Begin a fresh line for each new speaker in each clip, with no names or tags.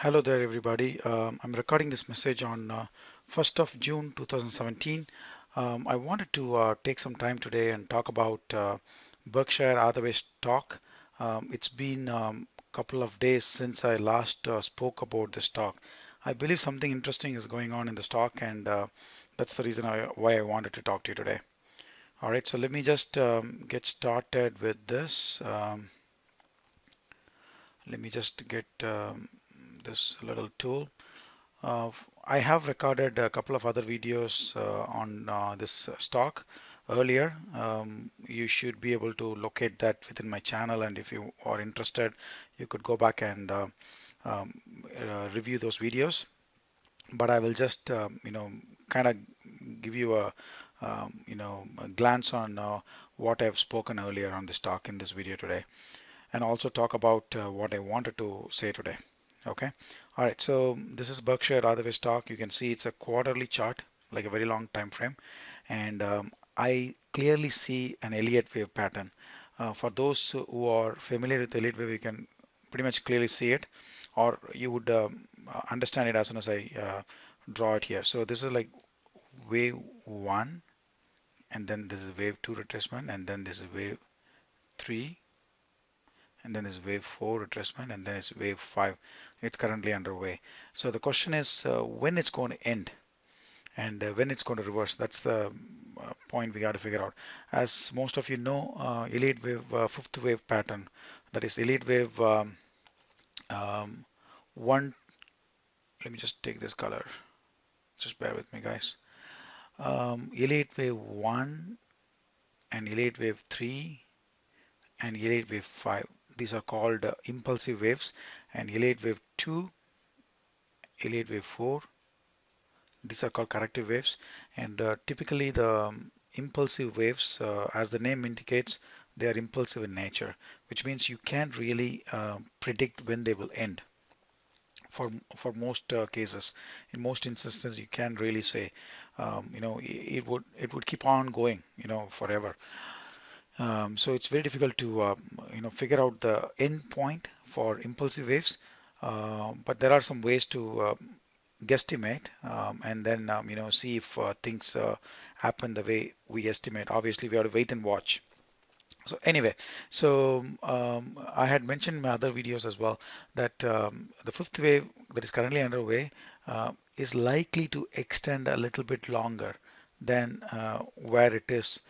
Hello there, everybody. I'm recording this message on 1st of June 2017. I wanted to take some time today and talk about Berkshire Hathaway stock. It's been a couple of days since I last spoke about the stock. I believe something interesting is going on in the stock, and that's the reason why I wanted to talk to you today. All right, so let me just get started with this. Let me just get this little tool. I have recorded a couple of other videos on this stock earlier. You should be able to locate that within my channel, and if you are interested, you could go back and um, review those videos. But I will just kind of give you a glance on what I've spoken earlier on the stock in this video today, and also talk about what I wanted to say today. Okay. All right. So this is Berkshire Hathaway stock. You can see it's a quarterly chart, like a very long time frame, and I clearly see an Elliott wave pattern. For those who are familiar with Elliott wave, you can pretty much clearly see it, or you would understand it as soon as I draw it here. So this is like wave one, and then this is wave two retracement, and then this is wave three, and then is wave 4 retracement, and then it's wave 5. It's currently underway. So the question is when it's going to end, and when it's going to reverse. That's the point we got to figure out. As most of you know, Elliott wave fifth wave pattern, that is Elliott wave um, 1. Let me just take this color, just bear with me, guys. Elliott wave 1 and Elliott wave 3 and Elliott wave 5. These are called impulsive waves, and Elliott wave 2, Elliott wave 4. These are called corrective waves, and typically the impulsive waves, as the name indicates, they are impulsive in nature, which means you can't really predict when they will end. For most cases, in most instances, you can't really say. It would keep on going, forever. So it's very difficult to figure out the end point for impulsive waves. But there are some ways to guesstimate, and then see if things happen the way we estimate. Obviously, we have to wait and watch. So anyway, so I had mentioned in my other videos as well that the fifth wave that is currently underway is likely to extend a little bit longer than where it has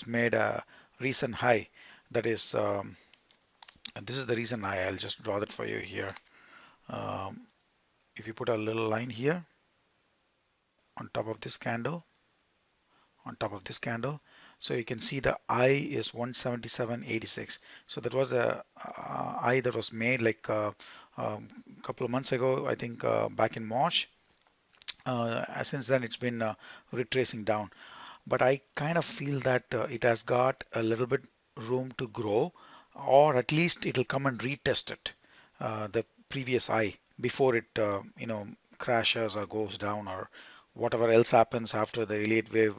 made a recent high. That is, and this is the reason I'll just draw that for you here. Um, if you put a little line here on top of this candle, so you can see the I is 177.86. So that was a I that was made like a couple of months ago, I think back in March. Since then, it's been retracing down. But I kind of feel that it has got a little bit room to grow, or at least it'll come and retest it, the previous high, before it crashes or goes down or whatever else happens after the Elliott wave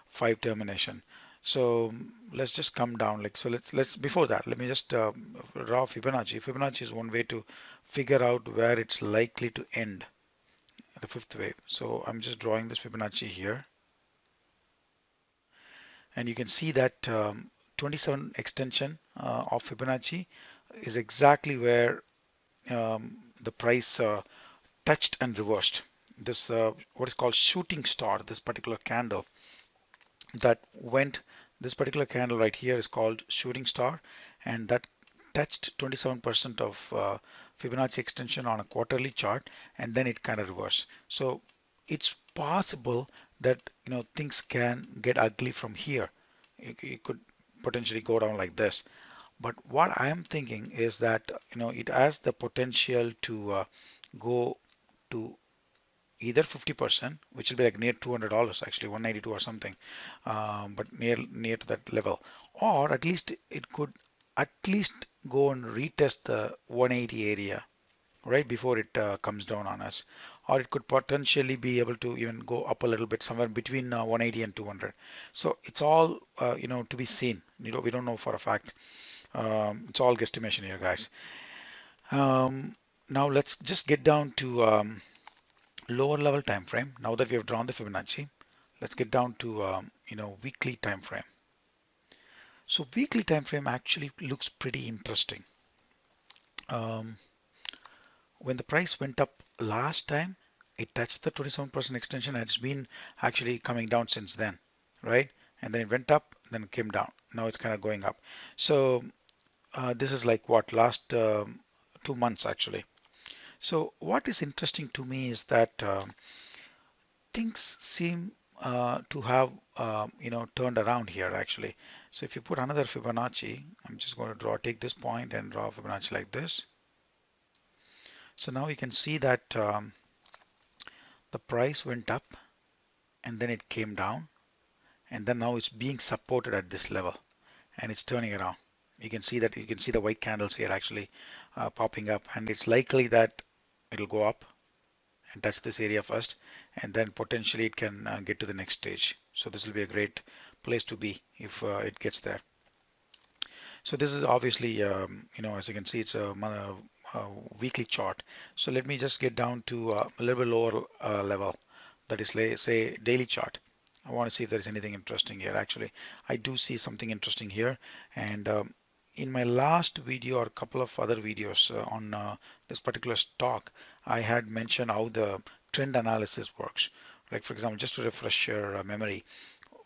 5 termination. So let's just come down. Like, so let's before that, let me just draw Fibonacci. Fibonacci is one way to figure out where it's likely to end, the fifth wave. So I'm just drawing this Fibonacci here, and you can see that 27 extension of Fibonacci is exactly where the price touched and reversed. This what is called shooting star, this particular candle that went, this particular candle right here is called shooting star, and that touched 27% of Fibonacci extension on a quarterly chart, and then it kind of reversed. So it's possible that things can get ugly from here. It could potentially go down like this. But what I am thinking is that it has the potential to go to either 50%, which will be like near $200, actually 192 or something, but near to that level, or at least it could at least go and retest the 180 area right before it comes down on us, or it could potentially be able to even go up a little bit somewhere between 180 and 200. So it's all to be seen. We don't know for a fact. It's all guesstimation here, guys. Now let's just get down to lower level time frame. Now that we have drawn the Fibonacci, let's get down to weekly time frame. So weekly time frame actually looks pretty interesting. Um, when the price went up last time, it touched the 27% extension and it's been actually coming down since then, right? And then it went up, then it came down. Now it's kind of going up. So this is like what last 2 months actually. So what is interesting to me is that things seem to have turned around here actually. So if you put another Fibonacci, I'm just going to take this point and draw Fibonacci like this. So now you can see that the price went up and then it came down and then now it's being supported at this level and it's turning around. You can see that, you can see the white candles here actually popping up, and it's likely that it'll go up and touch this area first, and then potentially it can get to the next stage. So this will be a great place to be if it gets there. So this is obviously, as you can see, it's a weekly chart. So let me just get down to a little bit lower level, that is, say, daily chart. I want to see if there is anything interesting here. Actually, I do see something interesting here. And in my last video or a couple of other videos on this particular stock, I had mentioned how the trend analysis works. Like, for example, just to refresh your memory,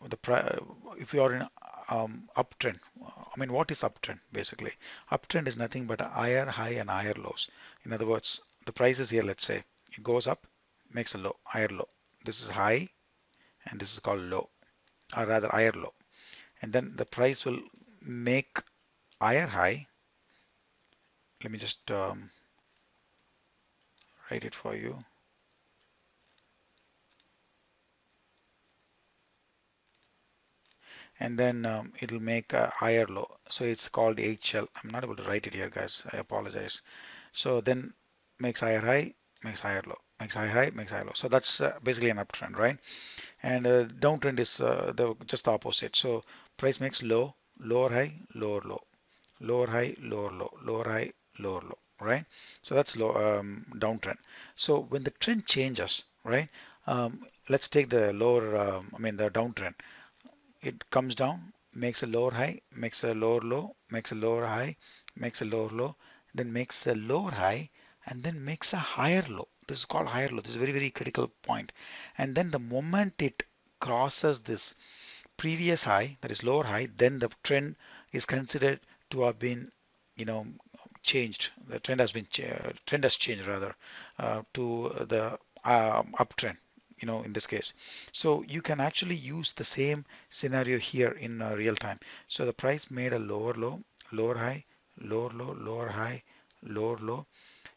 if you are in uptrend, I mean, what is uptrend basically? Uptrend is nothing but a higher high and higher lows. In other words, the price is here, let's say it goes up, makes a low, higher low. This is high and this is called low, or rather higher low. And then the price will make higher high. Let me just write it for you. And then it'll make a higher low. So it's called HL. I'm not able to write it here, guys. I apologize. So then makes higher high, makes higher low, makes higher high, makes higher low. So that's basically an uptrend, right? And downtrend is just the opposite. So price makes low, lower high, lower low, lower high, lower low, lower high, lower low, right? So that's low downtrend. So when the trend changes, right? Let's take the lower, the downtrend. It comes down, makes a lower high, makes a lower low, makes a lower high, makes a lower low, then makes a lower high, and then makes a higher low. This is called higher low. This is a very, very critical point. And then the moment it crosses this previous high, that is lower high, then the trend is considered to have been, you know, changed. The trend has been trend has changed rather to the uptrend. In this case, so you can actually use the same scenario here in real time. So the price made a lower low, lower high, lower low, lower high, lower low.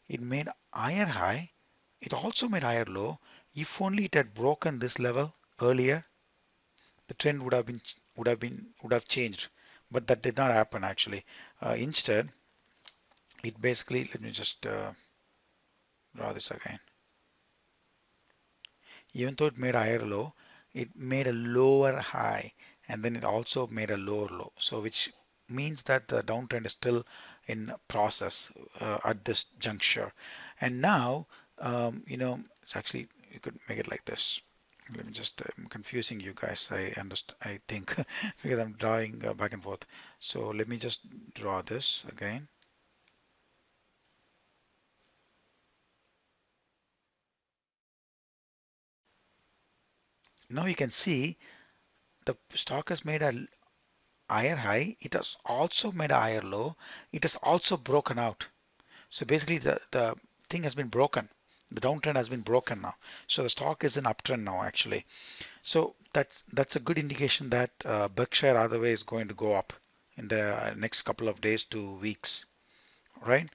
It made higher high. It also made higher low. If only it had broken this level earlier, the trend would have changed, but that did not happen actually. Instead, it basically, let me just draw this again. Even though it made a higher low, it made a lower high, and then it also made a lower low. So which means that the downtrend is still in process at this juncture. And now, it's actually, you could make it like this. Let me just, I'm confusing you guys. I understand, I think, because I'm drawing back and forth. So let me just draw this again. Now you can see the stock has made a higher high. It has also made a higher low. It has also broken out. So basically the thing has been broken. The downtrend has been broken now. So the stock is in uptrend now actually. So that's a good indication that Berkshire Hathaway is going to go up in the next couple of days to weeks, right?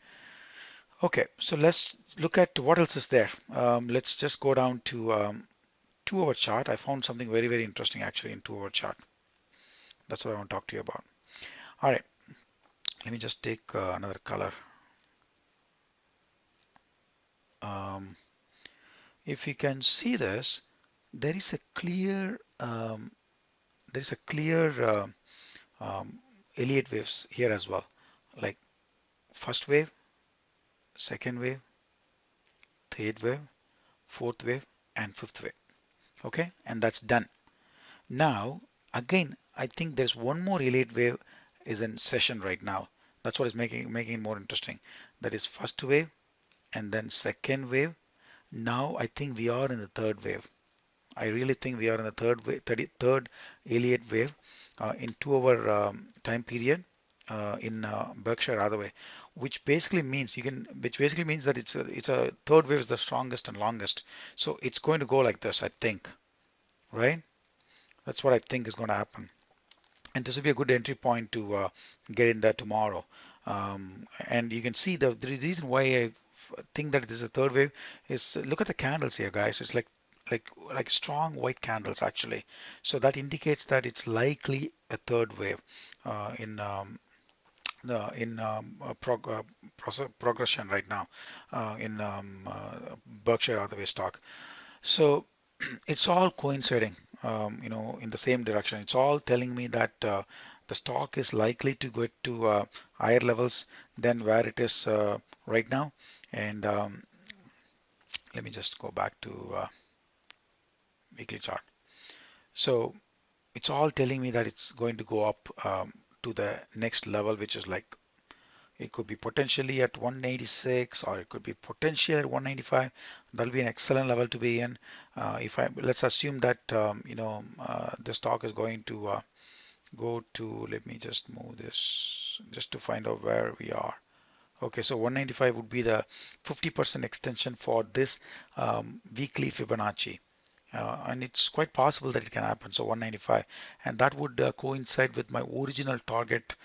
Okay, so let's look at what else is there. Let's just go down to 2-hour chart. I found something very, very interesting actually in 2-hour chart. That's what I want to talk to you about. All right, let me just take another color. Um, if you can see this, there is a clear um, Elliott waves here as well. Like first wave, second wave, third wave, fourth wave, and fifth wave. Okay, and that's done. Now, again, I think there's one more Elliott wave is in session right now. That's what is making it more interesting. That is first wave and then second wave. Now I think we are in the third wave. I really think we are in the third wave, third Elliott wave in 2 hour time period in Berkshire other way, which basically means that it's a third wave is the strongest and longest. So it's going to go like this, I think, right? That's what I think is going to happen. And this will be a good entry point to get in there tomorrow. And you can see the reason why I think that this is a third wave is look at the candles here, guys. It's like strong white candles actually. So that indicates that it's likely a third wave in progression right now in Berkshire Hathaway stock. So it's all coinciding, in the same direction. It's all telling me that the stock is likely to go to higher levels than where it is right now. And let me just go back to weekly chart. So it's all telling me that it's going to go up to the next level, which is like it could be potentially at 186 or it could be potentially at 195. That'll be an excellent level to be in. Let's assume that the stock is going to go to, let me just move this just to find out where we are. Okay, so 195 would be the 50% extension for this weekly Fibonacci. And it's quite possible that it can happen. So 195, and that would coincide with my original target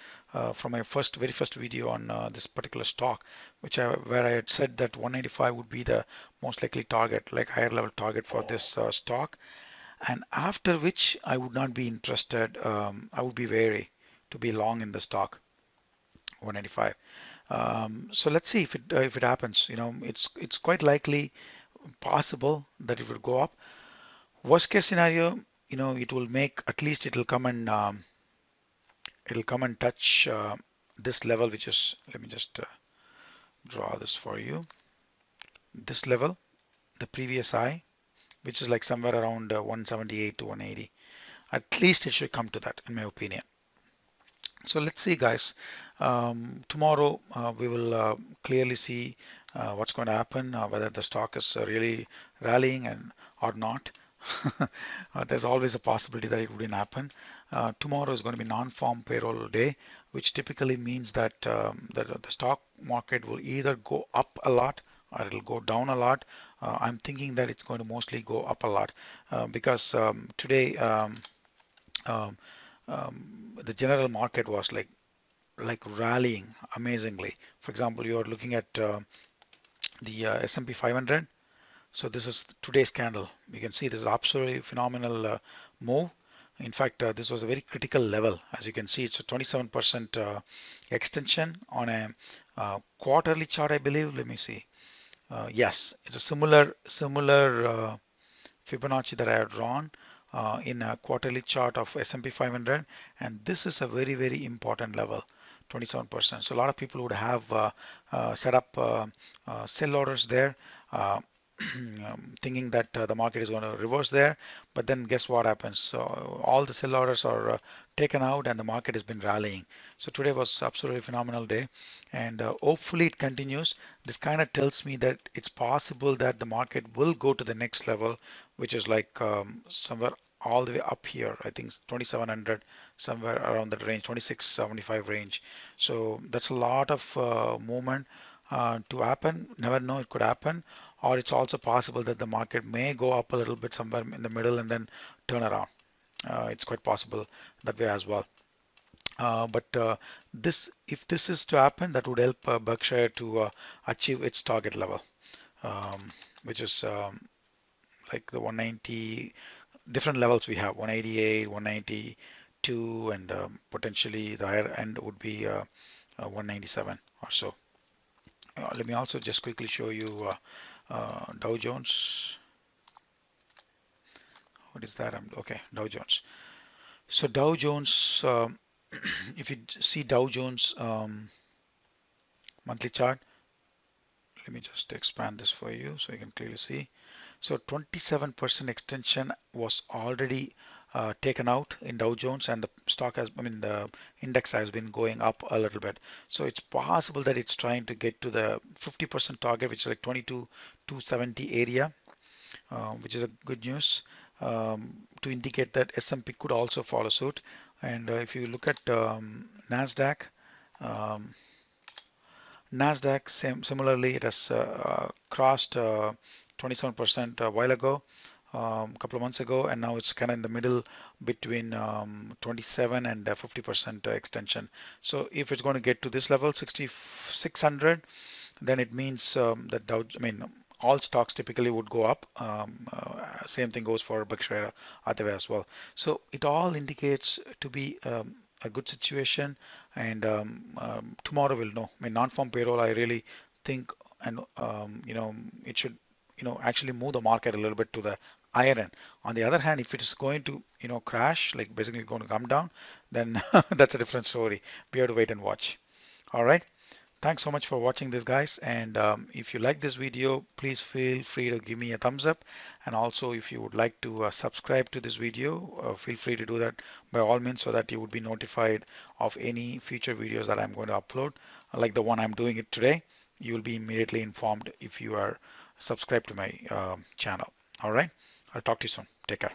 from my very first video on this particular stock, where I had said that 195 would be the most likely target, like higher level target for this stock, and after which I would not be interested. I would be wary to be long in the stock 195. So let's see if it happens. It's quite likely possible that it will go up. Worst case scenario, it will make at least it'll come and touch this level, which is, let me just draw this for you. This level, the previous high, which is like somewhere around 178 to 180. At least it should come to that, in my opinion. So let's see, guys. Tomorrow we will clearly see what's going to happen, whether the stock is really rallying or not. There's always a possibility that it wouldn't happen. Tomorrow is going to be non-farm payroll day, which typically means that the stock market will either go up a lot or it'll go down a lot. I'm thinking that it's going to mostly go up a lot because today um, the general market was like rallying amazingly. For example, you are looking at the S&P 500. So this is today's candle. You can see this is absolutely phenomenal move. In fact, this was a very critical level. As you can see, it's a 27% extension on a quarterly chart, I believe. Let me see. Yes, it's a similar Fibonacci that I have drawn in a quarterly chart of S&P 500, and this is a very, very important level, 27%. So a lot of people would have set up sell orders there, thinking that the market is going to reverse there, but then guess what happens? So all the sell orders are taken out and the market has been rallying. So today was absolutely phenomenal day, and hopefully it continues. This kind of tells me that it's possible that the market will go to the next level, which is like somewhere all the way up here. I think 2700, somewhere around that range, 2675 range. So that's a lot of movement to happen. Never know, it could happen. Or it's also possible that the market may go up a little bit somewhere in the middle and then turn around. It's quite possible that way as well. But if this is to happen, that would help Berkshire to achieve its target level, which is like the 190 different levels we have, 188, 192, and potentially the higher end would be 197 or so. Let me also just quickly show you Dow Jones. What is that? Okay, Dow Jones. So Dow Jones, if you see Dow Jones monthly chart, let me just expand this for you so you can clearly see. So 27% extension was already taken out in Dow Jones, and the stock has, I mean, the index has been going up a little bit. So it's possible that it's trying to get to the 50% target, which is like 22,270 area, which is a good news, to indicate that S&P could also follow suit. And if you look at Nasdaq, um, Nasdaq, similarly, it has crossed 27% a while ago, a couple of months ago, and now it's kind of in the middle between 27 and 50% extension. So if it's going to get to this level, 6,600, then it means that I mean, all stocks typically would go up. Same thing goes for Berkshire Hathaway as well. So it all indicates to be a good situation, and tomorrow we'll know. I mean, non-farm payroll, I really think, and it should, actually move the market a little bit to the higher end. On the other hand, if it is going to, crash, like basically going to come down, then that's a different story. We have to wait and watch. All right. Thanks so much for watching this, guys, and if you like this video, please feel free to give me a thumbs up, and also if you would like to subscribe to this video, feel free to do that by all means, so that you would be notified of any future videos that I'm going to upload, like the one I'm doing it today. You will be immediately informed if you are subscribed to my channel. All right, I'll talk to you soon. Take care.